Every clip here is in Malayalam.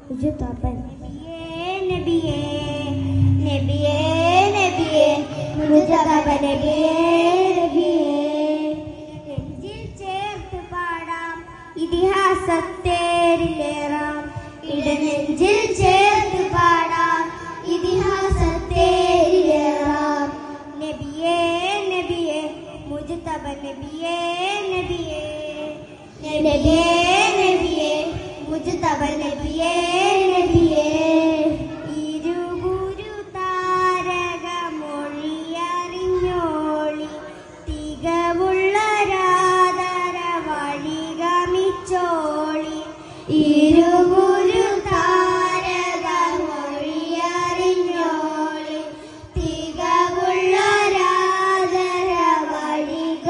മുജ്തബൻ നബിയേ നബിയേ നബിയേ മുജ്തബ നബിയേ നബിയേ നെഞ്ചിൽ ചേർത്ത് പാടാം ഇതിഹാസത്തേരിലേറാം ഇടനെഞ്ചിൽ ചേർത്ത് പാടാം ഇതിഹാസത്തേരിലേറാം നബിയേ നബിയേ മുജ്തബ നബിയേ നബിയേ നബിയേ നബിയേ മുജ്തബ നബിയേ നബിയേ ഇരുഗുരു താരകമൊഴിയറിഞ്ഞോളി തികവുള്ള രാധര വഴിഗമിച്ചോളി ഇരുഗുരു താരകമൊഴിയറിഞ്ഞോളി തികവുള്ള രാധര വഴിഗമിച്ചോളി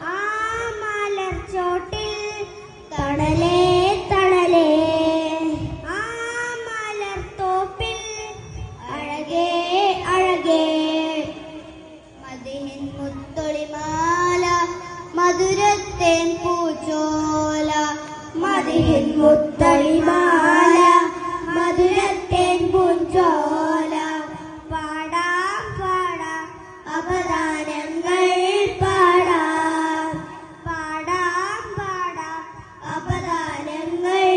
ആ മലർച്ചോട്ടിൽ തണലേ തണലേ ആ മലർത്തോപ്പിൽ അഴകേ അഴകേ മദിഹിൻ മുത്തൊളിമാല മധുരത്തേൻ പൂച്ചോല മദിഹിൻ മുത്തൊളിമാല മധുരത്തേൻ പൂച്ചോല പാടാം പാടാം അപദാനങ്ങൾ പാടാം പാടാം പാടാം അപദാനങ്ങൾ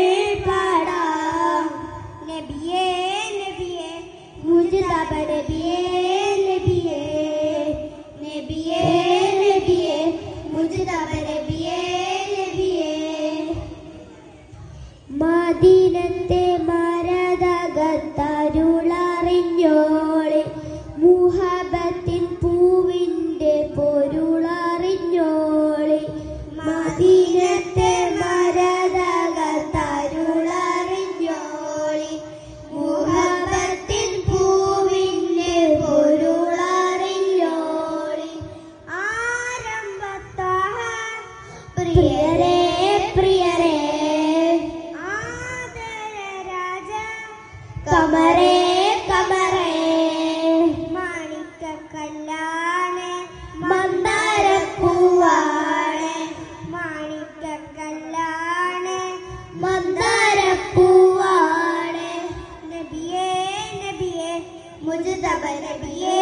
പാടാം നബിയേ നബിയേ മുജ്തബ നബിയേ നബിയേ നബിയേ നബിയേ മുജ്തബ നബിയേ നബിയേ മദീനത്തെ മരതകത്തരുളറിഞ്ഞോളി മുഹബത്തിൻ പൂവിൻ്റെ പൊരുളറിഞ്ഞോളി മദീനത്തെ മരതകത്തരുളറിഞ്ഞോളി മുഹബത്തിൻ പൂവിൻ്റെ പൊരുളറിഞ്ഞോളി ആരംഭത്താഹ പ്രിയരേ പ്രിയരേ ആദര രാജ കമരേ കമരേ മാണിക്കക്കല്ലാണ് മന്ദാരപ്പൂവാണ് മാണിക്കക്കല്ലാണ് മന്ദാരപ്പൂവാണ് നബിയേ നബിയേ മുജ്തബ നബിയേ